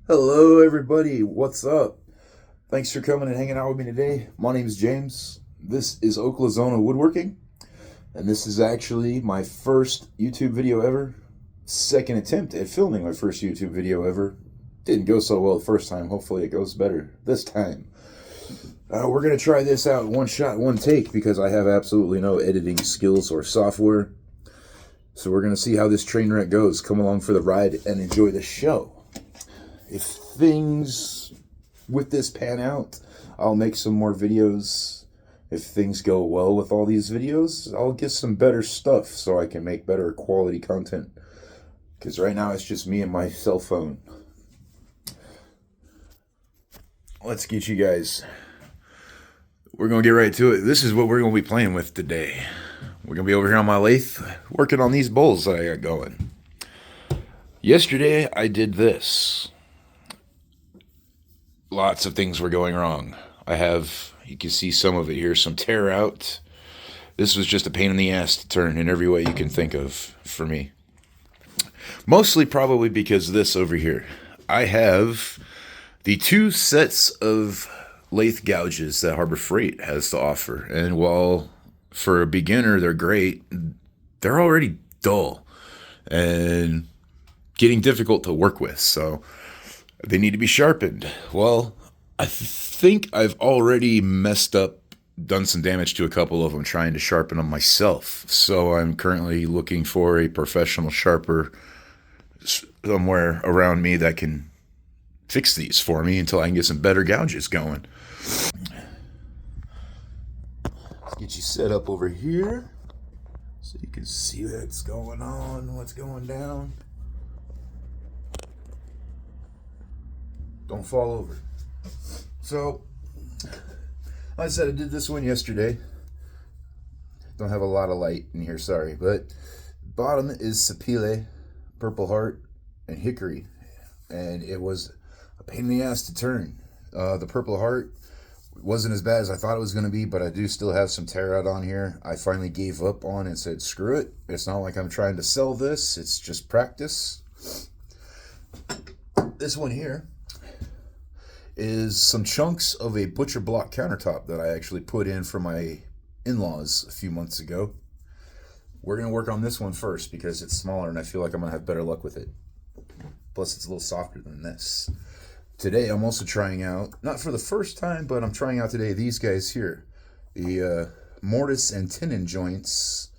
Hello, everybody. What's up? Thanks for coming and hanging out with me today. My name is James. This is Oklahoma Woodworking, and this is actually my first YouTube video ever. Second attempt at filming my first YouTube video ever. Didn't go so well the first time. Hopefully, it goes better this time. We're going to try this out one shot, one take, because I have absolutely no editing skills or software. So, we're going to see how this train wreck goes. Come along for the ride and enjoy the show. If things with this pan out, I'll make some more videos. If things go well with all these videos, I'll get some better stuff so I can make better quality content. Because right now it's just me and my cell phone. Let's get you guys. We're going to get right to it. This is what we're going to be playing with today. We're going to be over here on my lathe working on these bowls that I got going. Yesterday I did this. Lots of things were going wrong. You can see some of it here, some tear out. This was just a pain in the ass to turn in every way you can think of for me. Mostly probably because of this over here. I have the two sets of lathe gouges that Harbor Freight has to offer. And while for a beginner they're great, they're already dull and getting difficult to work with. So they need to be sharpened. Well, I think I've already messed up, done some damage to a couple of them trying to sharpen them myself. So I'm currently looking for a professional sharper somewhere around me that can fix these for me until I can get some better gouges going. Let's get you set up over here so you can see what's going on, what's going down. Don't fall over. So, like I said, I did this one yesterday. Don't have a lot of light in here, sorry. But bottom is Sapele, Purple Heart, and Hickory. And it was a pain in the ass to turn. The Purple Heart wasn't as bad as I thought it was going to be, but I do still have some tear out on here. I finally gave up on it and said, screw it. It's not like I'm trying to sell this. It's just practice. This one here is some chunks of a butcher block countertop that I actually put in for my in-laws a few months ago. We're going to work on this one first because it's smaller and I feel like I'm going to have better luck with it. Plus it's a little softer than this. Today I'm also trying out, not for the first time, but I'm trying out today these guys here. The mortise and tenon joints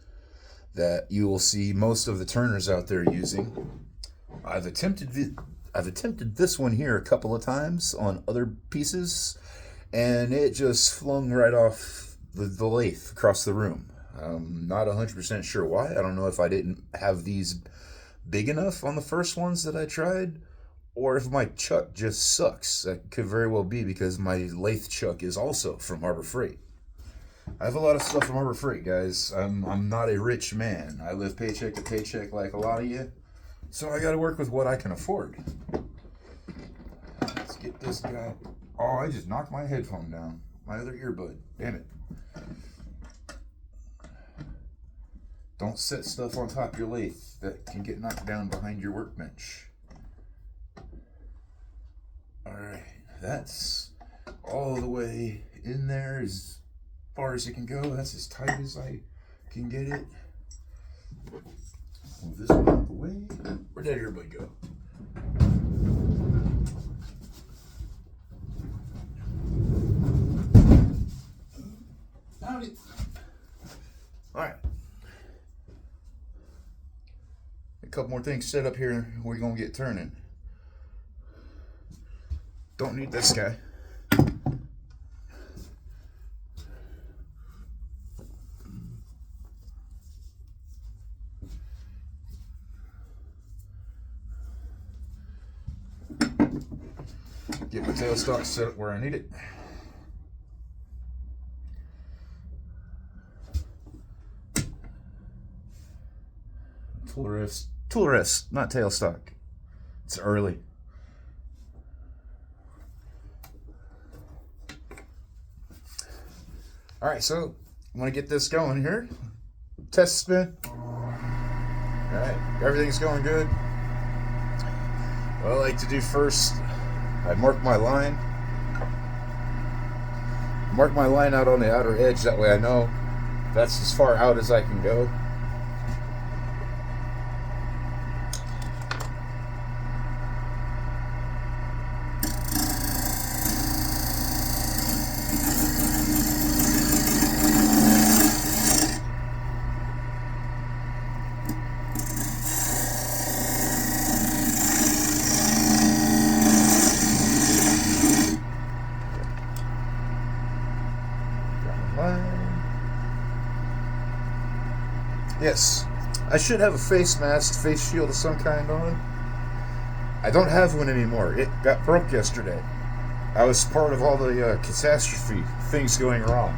that you will see most of the turners out there using. I've attempted this one here a couple of times on other pieces, and it just flung right off the lathe across the room. I'm not 100% sure why. I don't know if I didn't have these big enough on the first ones that I tried, or if my chuck just sucks. That could very well be because my lathe chuck is also from Harbor Freight. I have a lot of stuff from Harbor Freight, guys. I'm not a rich man. I live paycheck to paycheck like a lot of you. So I gotta work with what I can afford. Let's get this guy. Oh, I just knocked my headphone down. My other earbud. Damn it. Don't set stuff on top of your lathe that can get knocked down behind your workbench. Alright, that's all the way in there as far as it can go. That's as tight as I can get it. Move this one out of the way. Where'd that earbud go? Found it. Alright. A couple more things set up here. We're going to get turning. Don't need this guy. Get my tailstock set up where I need it. Tool rest, not tailstock. It's early. All right, so I'm gonna get this going here. Test spin. All right, everything's going good. What I like to do first, I mark my line. Mark my line out on the outer edge, that way I know that's as far out as I can go. Yes, I should have a face mask, face shield of some kind on. I don't have one anymore. It got broke yesterday. I was part of all the catastrophe things going wrong.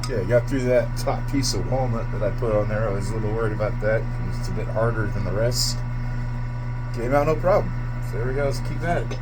Yeah, I got through that top piece of walnut that I put on there. I was a little worried about that. It's a bit harder than the rest. Came out no problem. So there we go. Let's keep at it.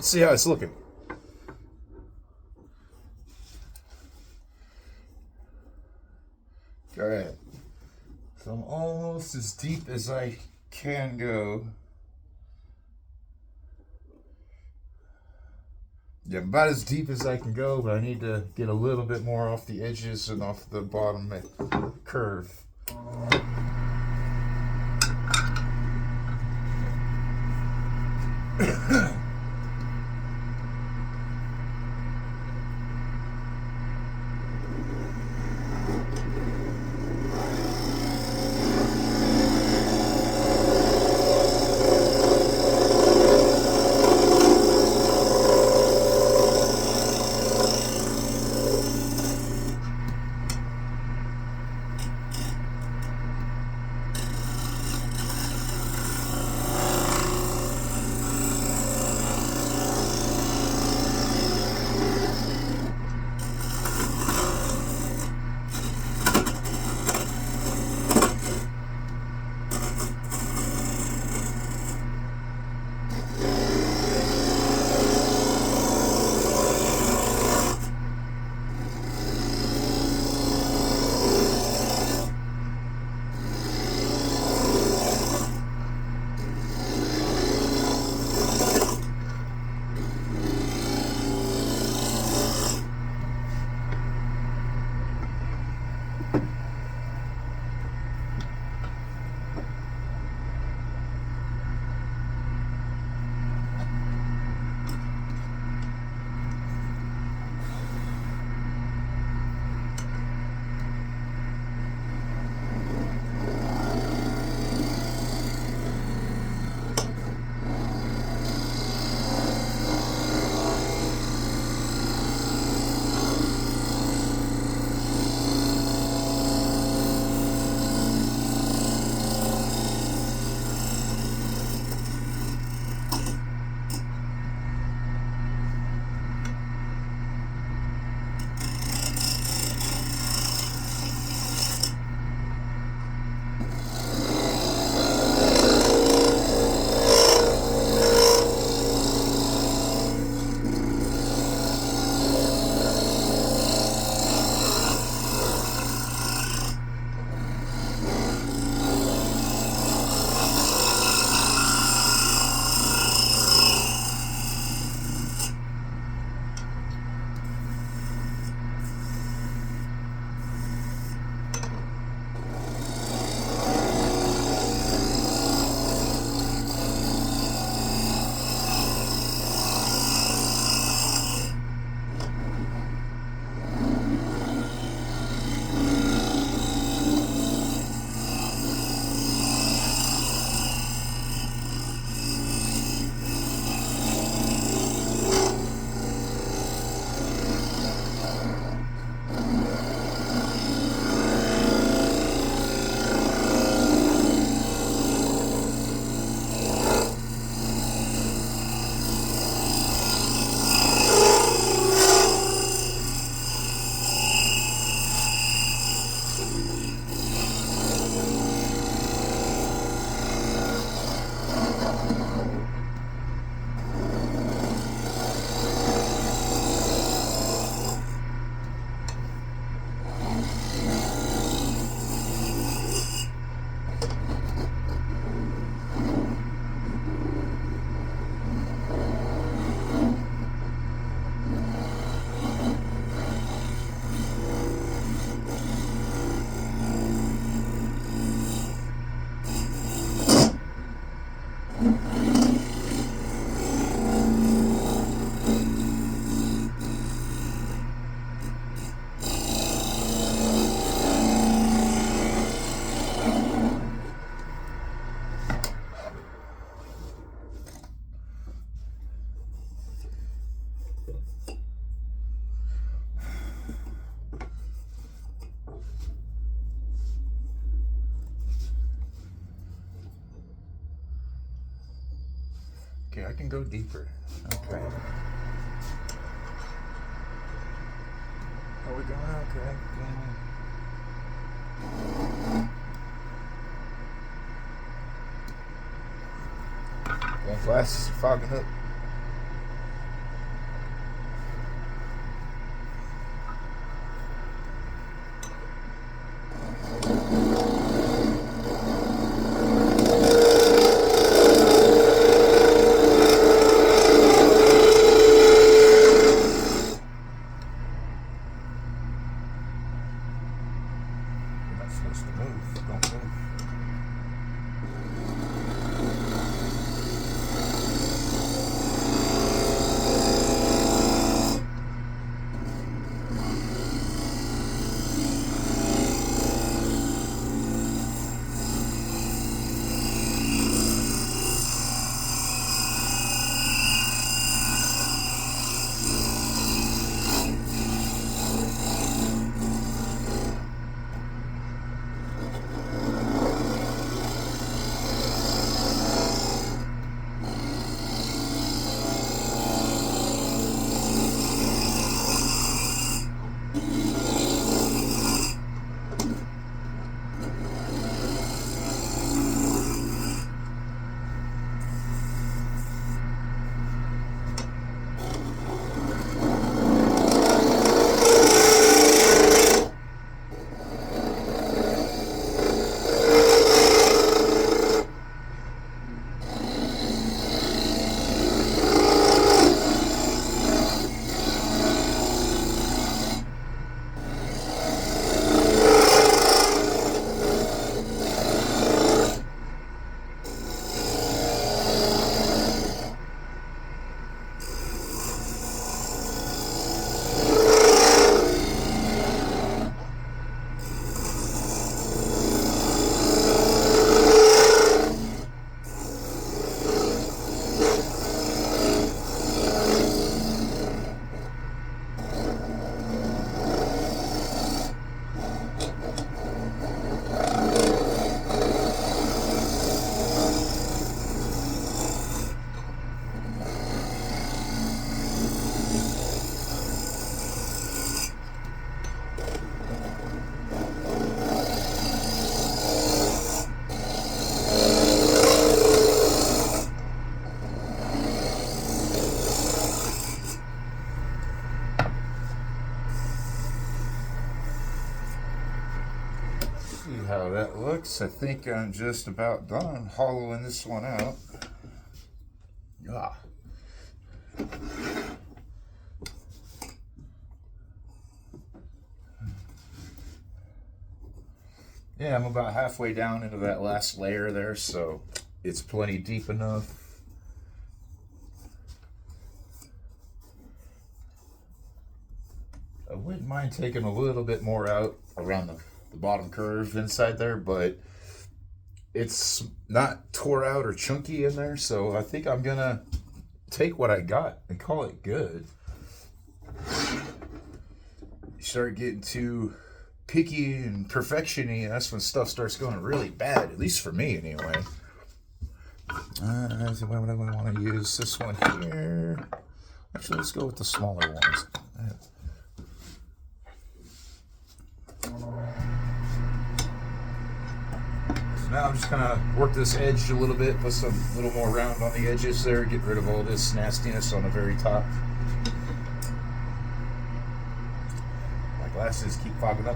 Let's see how it's looking. All right. So I'm almost as deep as I can go. Yeah, about as deep as I can go, but I need to get a little bit more off the edges and off the bottom curve. Okay, I can go deeper. Okay. Are we going? Okay. Glasses fogging up. supposed to move. Don't move. See how that looks. I think I'm just about done hollowing this one out. Yeah, I'm about halfway down into that last layer there, so it's plenty deep enough. I wouldn't mind taking a little bit more out around the bottom curve inside there, but it's not tore out or chunky in there, so I think I'm gonna take what I got and call it good. You start getting too picky and perfection-y, that's when stuff starts going really bad, at least for me anyway. I think what I want to use this one here. Actually, let's go with the smaller ones. Now I'm just gonna work this edge a little bit, put some little more round on the edges there, get rid of all this nastiness on the very top. My glasses keep fogging up.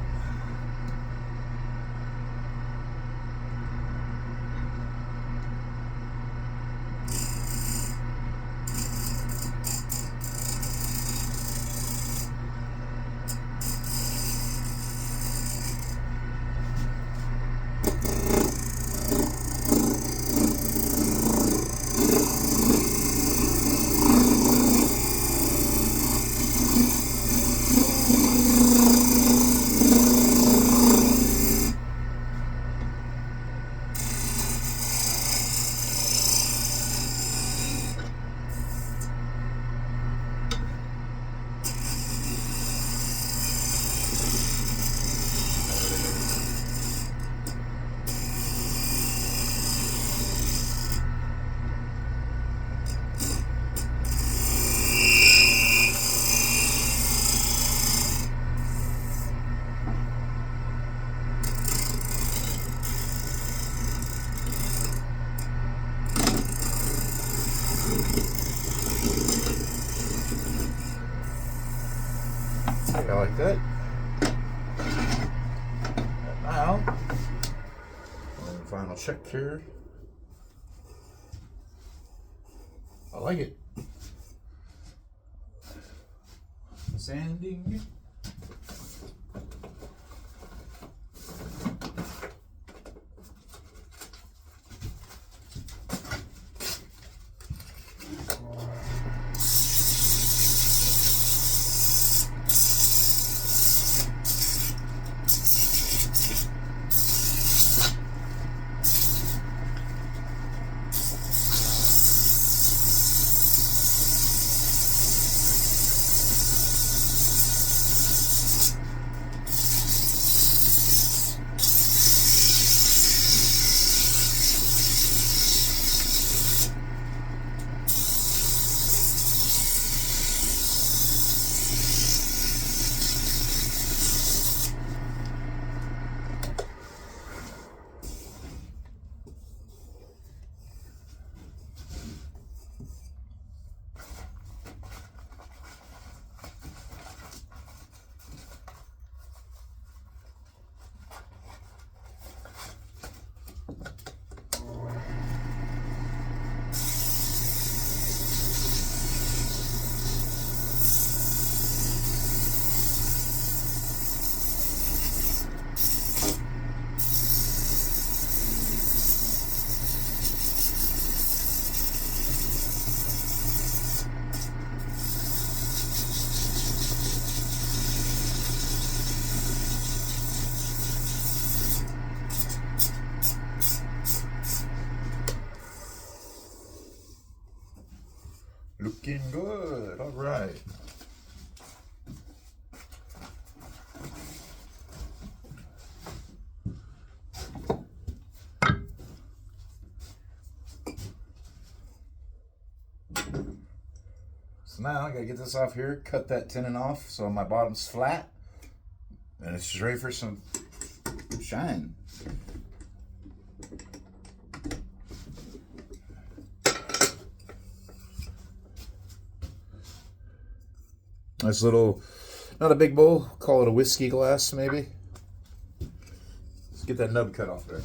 I like that. And now, final check here. I like it. Sanding. looking good. All right. So now I gotta get this off here, cut that tenon off so my bottom's flat, and it's just ready for some shine. Nice little, not a big bowl, call it a whiskey glass maybe. Let's get that nub cut off there.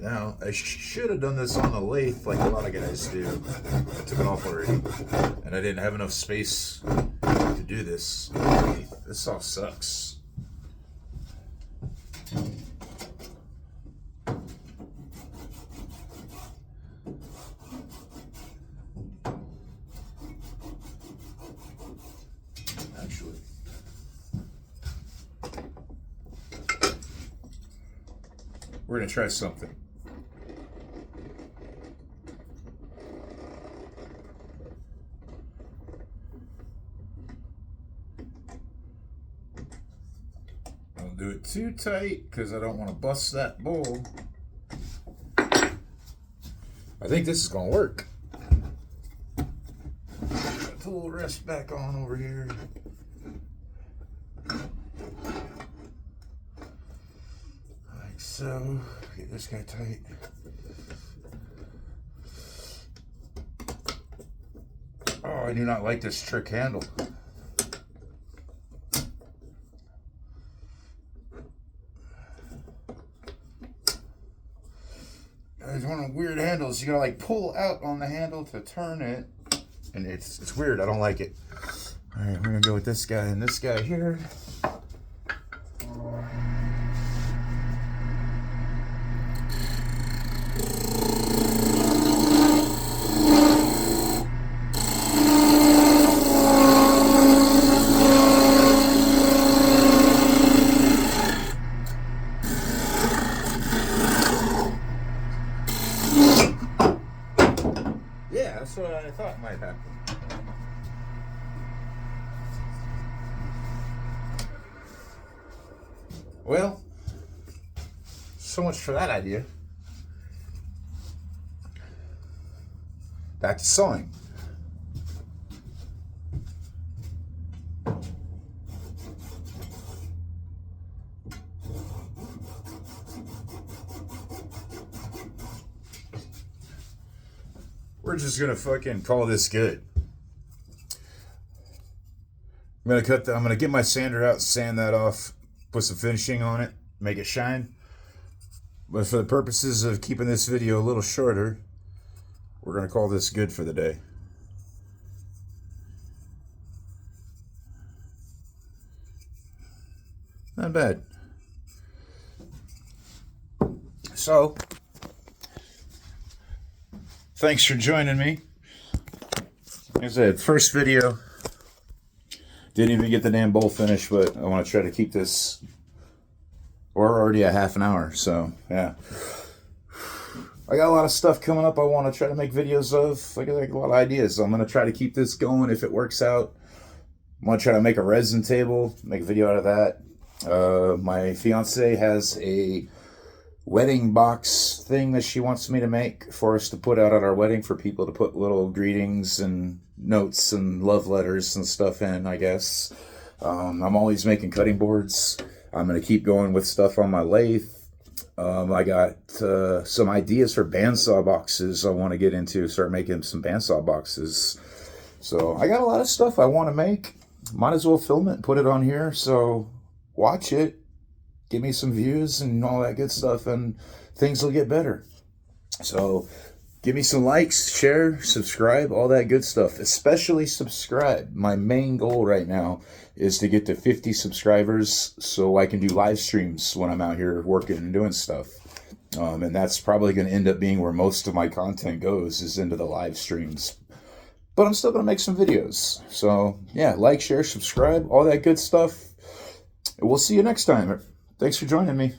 Now, I should have done this on the lathe like a lot of guys do. I took it off already. And I didn't have enough space to do this. This all sucks. Actually. We're going to try something. Don't do it too tight because I don't want to bust that bowl. I think this is going to work. Put a little rest back on over here. Like so. Get this guy tight. Oh, I do not like this trick handle. It's one of the weird handles. You gotta like pull out on the handle to turn it, and it's weird. I don't like it. All right, we're gonna go with this guy and this guy here. Yeah, that's what I thought might happen. Well, so much for that idea. Back to sewing. We're just gonna fucking call this good. I'm gonna get my sander out, sand that off, put some finishing on it, make it shine. But for the purposes of keeping this video a little shorter, we're gonna call this good for the day. Not bad. So, thanks for joining me. Like I said, first video. Didn't even get the damn bowl finished, but I want to try to keep this. We're already at half an hour, so yeah. I got a lot of stuff coming up I want to try to make videos of. I got like a lot of ideas. So I'm going to try to keep this going if it works out. I'm going to try to make a resin table, make a video out of that. My fiance has a wedding box thing that she wants me to make for us to put out at our wedding for people to put little greetings and notes and love letters and stuff in, I guess. I'm always making cutting boards. I'm going to keep going with stuff on my lathe. I got some ideas for bandsaw boxes I want to get into, start making some bandsaw boxes. So I got a lot of stuff I want to make. Might as well film it and put it on here. So watch it. Give me some views and all that good stuff, and things will get better. So give me some likes, share, subscribe, all that good stuff. Especially subscribe. My main goal right now is to get to 50 subscribers so I can do live streams when I'm out here working and doing stuff. And that's probably going to end up being where most of my content goes, is into the live streams. But I'm still going to make some videos. So yeah, like, share, subscribe, all that good stuff. We'll see you next time. Thanks for joining me.